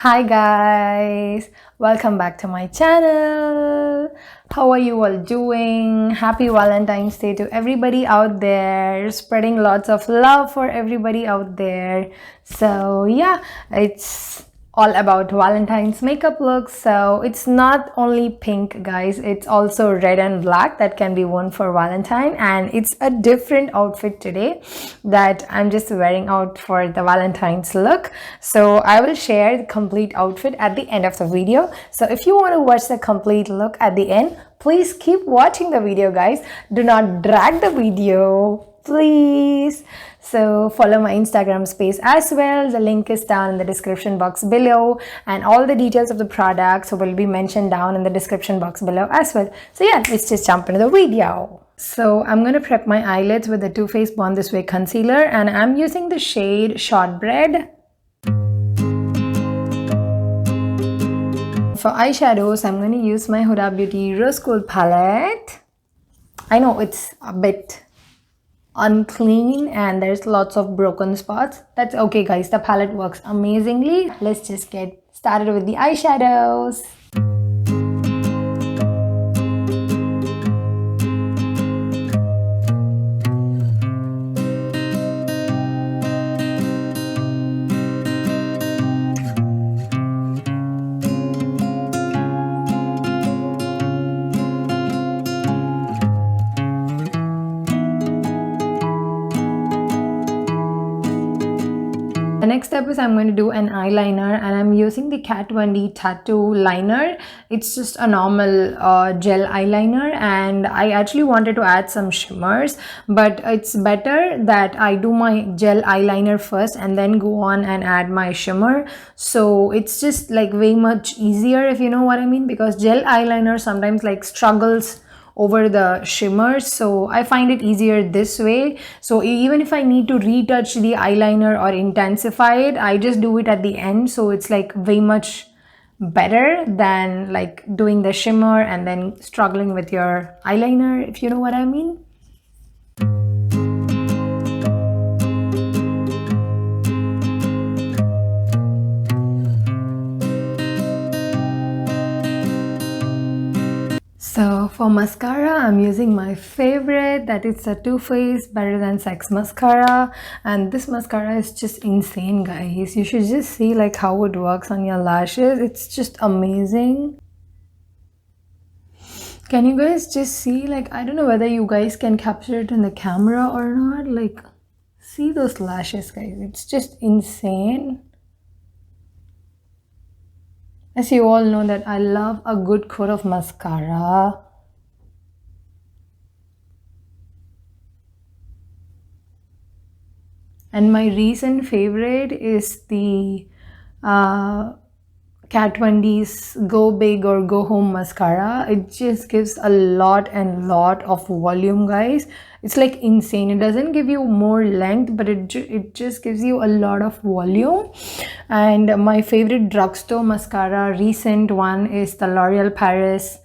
Hi guys, welcome back to my channel. How are you all doing? Happy Valentine's Day to everybody out there, spreading lots of love for everybody out there. So yeah, it's all about Valentine's makeup looks. So it's not only pink guys, it's also red and black that can be worn for Valentine, and it's a different outfit today that I'm just wearing out for the Valentine's look. So I will share the complete outfit at the end of the video. So if you want to watch the complete look at the end, please keep watching the video guys. Do not drag the video, please. So follow my Instagram space as well. The link is down in the description box below, and all the details of the products will be mentioned down in the description box below as well. So yeah, let's just jump into the video. So I'm going to prep my eyelids with the Toofaced Born This Way concealer, and I'm using the shade Shortbread. For eyeshadows, I'm going to use my Huda Beauty Rose Gold palette. I know it's a bit unclean and there's lots of broken spots. That's okay guys, the palette works amazingly. Let's just get started with the eyeshadows. The next step is I'm going to do an eyeliner, and I'm using the Katvond Tatoo liner. It's just a normal gel eyeliner, and I actually wanted to add some shimmers, but it's better that I do my gel eyeliner first and then go on and add my shimmer. So it's just like way much easier, if you know what I mean, because gel eyeliner sometimes like struggles over the shimmers, so I find it easier this way. So even if I need to retouch the eyeliner or intensify it, I just do it at the end, so it's like way much better than like doing the shimmer and then struggling with your eyeliner, if you know what I mean. So for mascara, I'm using my favorite, that is the Too Faced Better Than Sex mascara, and this mascara is just insane guys. You should just see like how it works on your lashes. It's just amazing. Can you guys just see, like, I don't know whether you guys can capture it in the camera or not, like see those lashes guys, it's just insane. As you all know that I love a good coat of mascara. And my recent favorite is the Kat Von D's Go Big or Go Home mascara. It just gives a lot of volume guys. It's like insane. It doesn't give you more length, but it just gives you a lot of volume. And my favorite drugstore mascara, recent one, is the L'Oreal Paris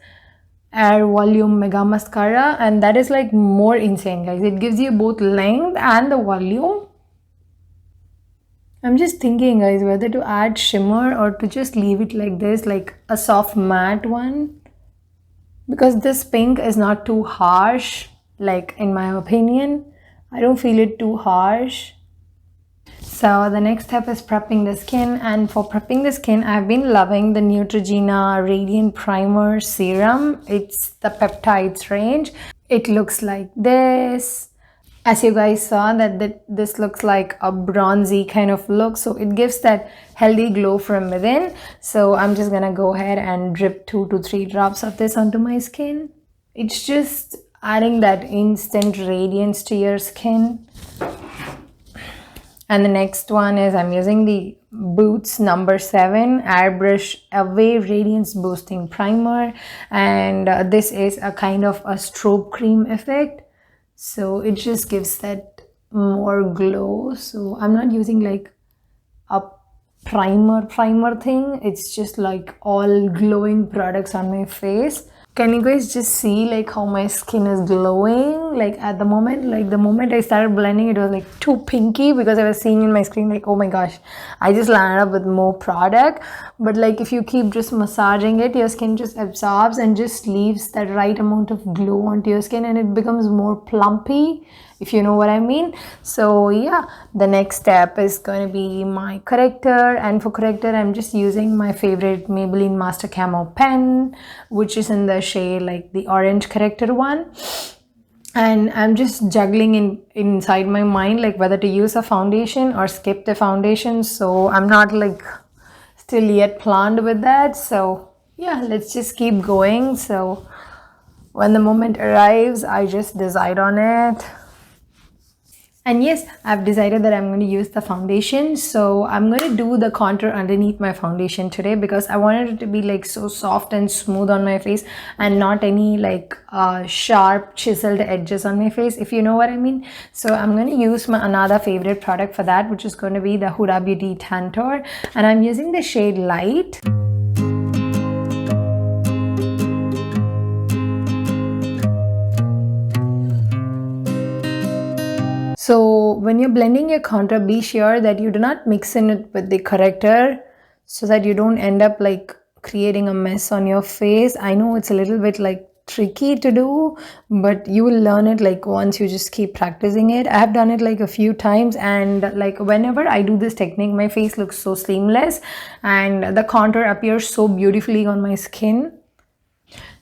Air Volume Mega Mascara, and that is like more insane guys. It gives you both length and the volume. I'm just thinking guys whether to add shimmer or to just leave it like this, like a soft matte one, because this pink is not too harsh, like in my opinion. I don't feel it too harsh. So the next step is prepping the skin, and for prepping the skin I've been loving the Neutrogena Radiant Primer Serum. It's the peptides range. It looks like this. As you guys saw that this looks like a bronzy kind of look, so it gives that healthy glow from within. So I'm just gonna go ahead and drip 2 to 3 drops of this onto my skin. It's just adding that instant radiance to your skin. And the next one is I'm using the Boots No7 Airbrush Away Radiance Boosting Primer, and this is a kind of a strobe cream effect. So it just gives that more glow. So I'm not using like a primer thing. It's just like all glowing products on my face. Can you guys just see like how my skin is glowing? Like at the moment I started blending, it was like too pinky because I was seeing in my screen like, oh my gosh, I just landed up with more product. But like if you keep just massaging it, your skin just absorbs and just leaves that right amount of glow onto your skin, and it becomes more plumpy, if you know what I mean. So yeah, the next step is going to be my corrector, and for corrector I'm just using my favorite Maybelline Master Camo pen, which is in the shade like the orange corrector one. And I'm just juggling inside my mind like whether to use a foundation or skip the foundation. So I'm not like still yet planned with that. So yeah, let's just keep going. So when the moment arrives, I just decide on it. And yes, I've decided that I'm going to use the foundation. So I'm going to do the contour underneath my foundation today because I wanted it to be like so soft and smooth on my face and not any like sharp chiseled edges on my face, if you know what I mean. So I'm going to use my another favorite product for that, which is going to be the Huda Beauty Tantour, and I'm using the shade Light. So when you're blending your contour, be sure that you do not mix in it with the corrector so that you don't end up like creating a mess on your face. I know it's a little bit like tricky to do, but you will learn it like once you just keep practicing it. I have done it like a few times, and like whenever I do this technique, my face looks so seamless and the contour appears so beautifully on my skin.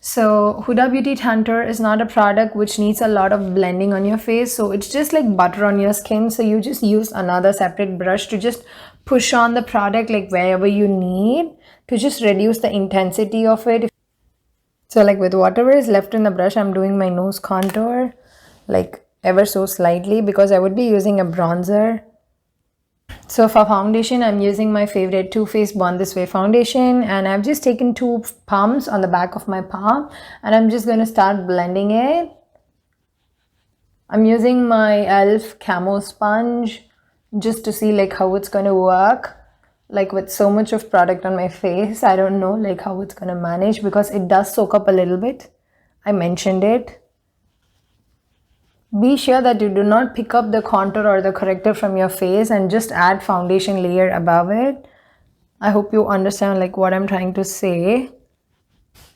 So Huda Beauty Tantour is not a product which needs a lot of blending on your face. So it's just like butter on your skin. So you just use another separate brush to just push on the product like wherever you need to just reduce the intensity of it. So like with whatever is left in the brush, I'm doing my nose contour like ever so slightly because I would be using a bronzer. So for foundation, I'm using my favorite Toofaced Born This Way foundation, and I've just taken 2 pumps on the back of my palm and I'm just going to start blending it. I'm using my e.l.f. camo sponge just to see like how it's going to work. Like with so much of product on my face, I don't know like how it's going to manage because it does soak up a little bit. I mentioned it. Be sure that you do not pick up the contour or the corrector from your face and just add foundation layer above it. I hope you understand like what I'm trying to say.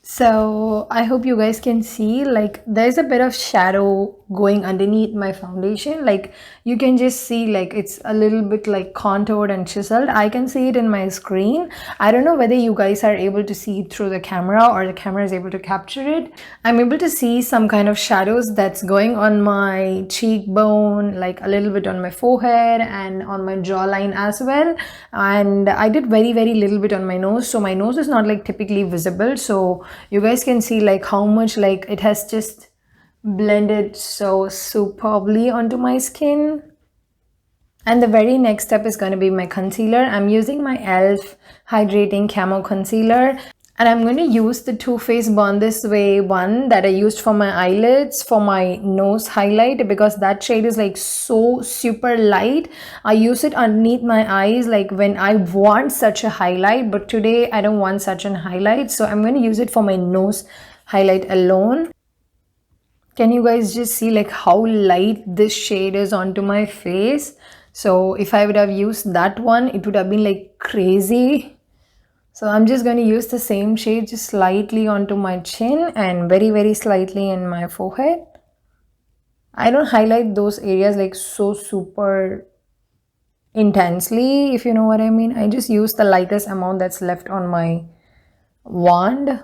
So I hope you guys can see like there's a bit of shadow going underneath my foundation. Like you can just see like it's a little bit like contoured and chiseled. I can see it in my screen. I don't know whether you guys are able to see it through the camera or the camera is able to capture it. I'm able to see some kind of shadows that's going on my cheekbone, like a little bit on my forehead and on my jawline as well. And I did very little bit on my nose, so my nose is not like typically visible. So you guys can see like how much like it has just blended so superbly onto my skin. And the very next step is going to be my concealer. I'm using my e.l.f. Hydrating Camo Concealer. And I'm going to use the Toofaced Born This Way one that I used for my eyelids, for my nose highlight, because that shade is like so super light. I use it underneath my eyes like when I want such a highlight, but today I don't want such an highlight. So I'm going to use it for my nose highlight alone. Can you guys just see like how light this shade is onto my face? So if I would have used that one, it would have been like crazy. So I'm just going to use the same shade just slightly onto my chin and very slightly in my forehead. I don't highlight those areas like so super intensely, if you know what I mean. I just use the lightest amount that's left on my wand.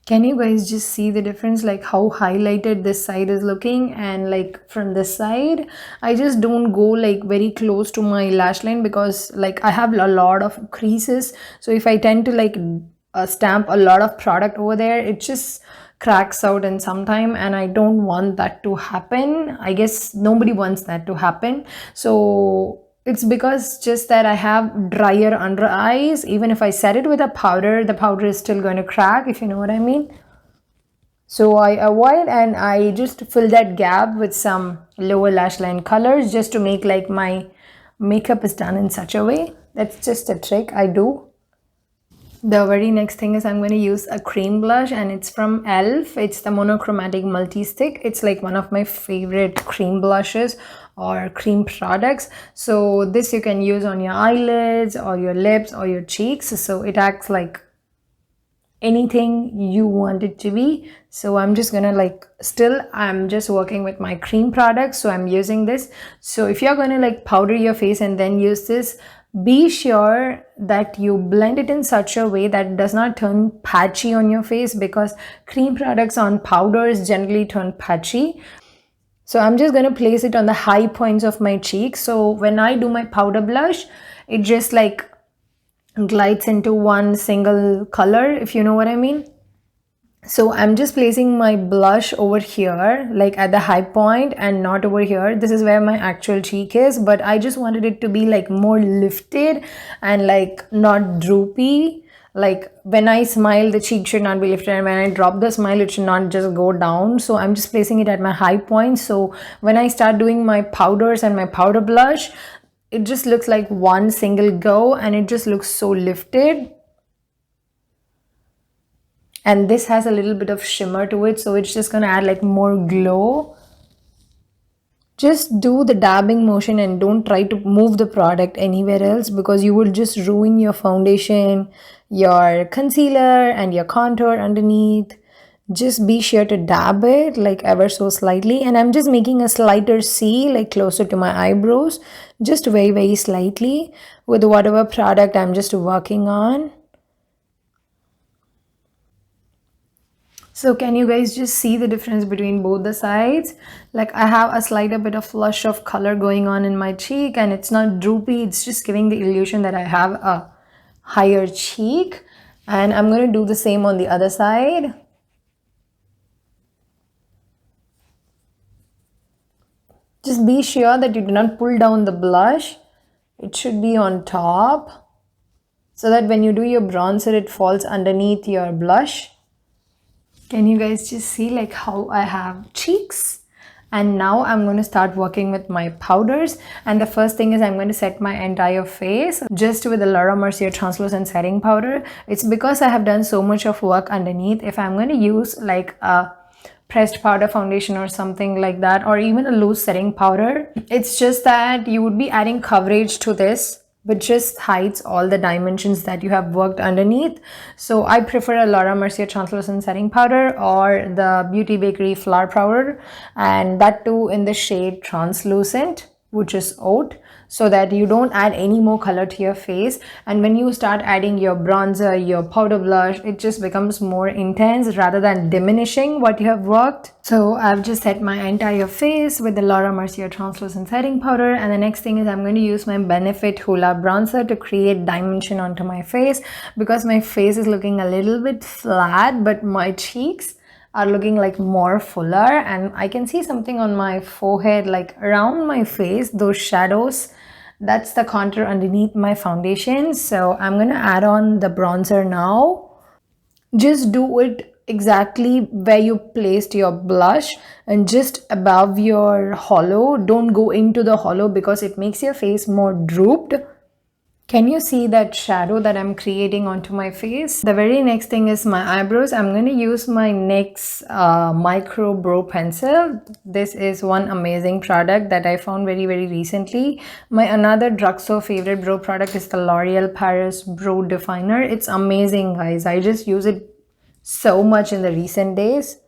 Can you guys just see the difference, like how highlighted this side is looking, and like from this side I just don't go like very close to my lash line because like I have a lot of creases. So if I tend to like stamp a lot of product over there, it just cracks out in some time, and I don't want that to happen. I guess nobody wants that to happen. So it's because just that I have drier under eyes. Even if I set it with a powder, the powder is still going to crack, if you know what I mean. So I avoid and I just fill that gap with some lower lash line colors just to make like my makeup is done in such a way. That's just a trick I do. The very next thing is I'm going to use a cream blush, and it's from ELF. It's the monochromatic multi-stick. It's like one of my favorite cream blushes or cream products. So this you can use on your eyelids or your lips or your cheeks. So it acts like anything you want it to be. So I'm just gonna like, still I'm just working with my cream products, so I'm using this. So if you're gonna like powder your face and then use this, be sure that you blend it in such a way that it does not turn patchy on your face, because cream products on powders generally turn patchy. So I'm just going to place it on the high points of my cheeks. So when I do my powder blush, it just like glides into one single color, if you know what I mean. So I'm just placing my blush over here, like at the high point, and not over here. This is where my actual cheek is, but I just wanted it to be like more lifted and like not droopy. Like when I smile, the cheek should not be lifted, and when I drop the smile, it should not just go down. So I'm just placing it at my high point. So when I start doing my powders and my powder blush, it just looks like one single go, and it just looks so lifted. And this has a little bit of shimmer to it, so it's just gonna add like more glow. Just do the dabbing motion and don't try to move the product anywhere else, because you will just ruin your foundation, your concealer, and your contour underneath. Just be sure to dab it like ever so slightly, and I'm just making a slighter C like closer to my eyebrows, just very slightly, with whatever product I'm just working on. So can you guys just see the difference between both the sides? Like I have a slight bit of flush of color going on in my cheek, and it's not droopy. It's just giving the illusion that I have a higher cheek. And I'm going to do the same on the other side. Just be sure that you do not pull down the blush. It should be on top, so that when you do your bronzer, it falls underneath your blush. Can you guys just see like how I have cheeks? And now I'm going to start working with my powders. And the first thing is I'm going to set my entire face just with the Laura Mercier translucent setting powder. It's because I have done so much of work underneath. If I'm going to use like a pressed powder foundation or something like that, or even a loose setting powder, it's just that you would be adding coverage to this, but just hides all the dimensions that you have worked underneath. So I prefer a Laura Mercier translucent setting powder or the Beauty Bakerie flour powder, and that too in the shade translucent, which is oat, so that you don't add any more color to your face. And when you start adding your bronzer, your powder blush, it just becomes more intense rather than diminishing what you have worked. So I've just set my entire face with the Laura Mercier translucent setting powder, and the next thing is I'm going to use my Benefit Hoola bronzer to create dimension onto my face, because my face is looking a little bit flat, but my cheeks are looking like more fuller, and I can see something on my forehead, like around my face, those shadows. That's the contour underneath my foundation. So I'm gonna add on the bronzer now. Just do it exactly where you placed your blush, and just above your hollow. Don't go into the hollow because it makes your face more drooped. Can you see that shadow that I'm creating onto my face? The very next thing is my eyebrows. I'm going to use my Nyx Micro Brow Pencil. This is one amazing product that I found very recently. My another drugstore favorite brow product is the L'Oreal Paris Brow Definer. It's amazing, guys. I just use it so much in the recent days.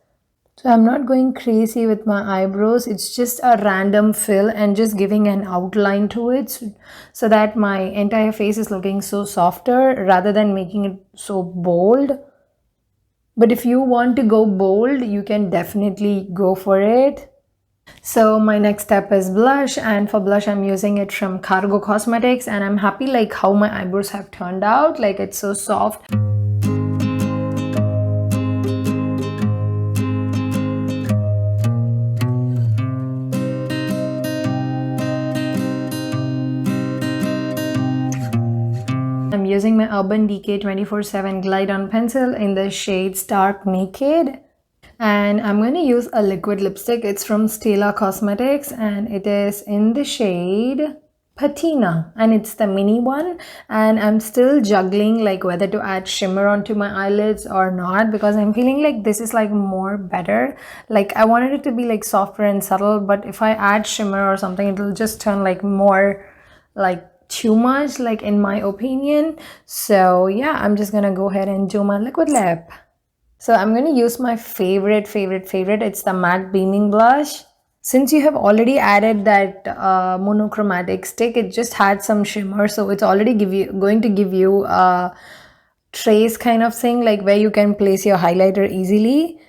So I'm not going crazy with my eyebrows. It's just a random fill and just giving an outline to it, so that my entire face is looking so softer rather than making it so bold. But if you want to go bold, you can definitely go for it. So my next step is blush, and for blush I'm using it from Cargo Cosmetics, and I'm happy like how my eyebrows have turned out. Like it's so soft. I'm using my Urban Decay 24/7 Glide On Pencil in the shade Stark Naked. And I'm going to use a liquid lipstick. It's from Stila Cosmetics, and it is in the shade patina, and it's the mini one, and I'm still juggling like whether to add shimmer onto my eyelids or not, because I'm feeling like this is like more better. Like I wanted it to be like softer and subtle, but if I add shimmer or something, it'll just turn like more like too much, like in my opinion. So yeah, I'm just gonna go ahead and do my liquid lip. So I'm going to use my favorite. It's the matte beaming blush. Since you have already added that monochromatic stick, it just had some shimmer, so it's already going to give you a trace kind of thing, like where you can place your highlighter easily.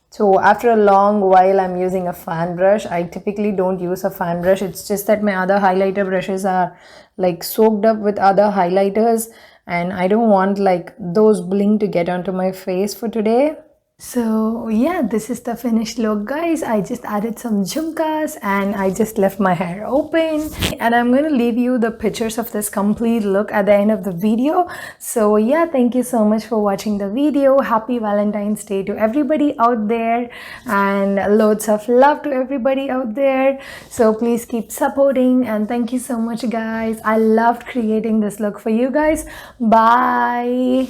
So after a long while, I'm using a fan brush. I typically don't use a fan brush. It's just that my other highlighter brushes are like soaked up with other highlighters, and I don't want like those bling to get onto my face for today. So yeah, this is the finished look, guys. I just added some jhumkas and I just left my hair open, and I'm going to leave you the pictures of this complete look at the end of the video. So yeah, thank you so much for watching the video. Happy Valentine's Day to everybody out there, and loads of love to everybody out there. So please keep supporting, and thank you so much, guys. I loved creating this look for you guys. Bye.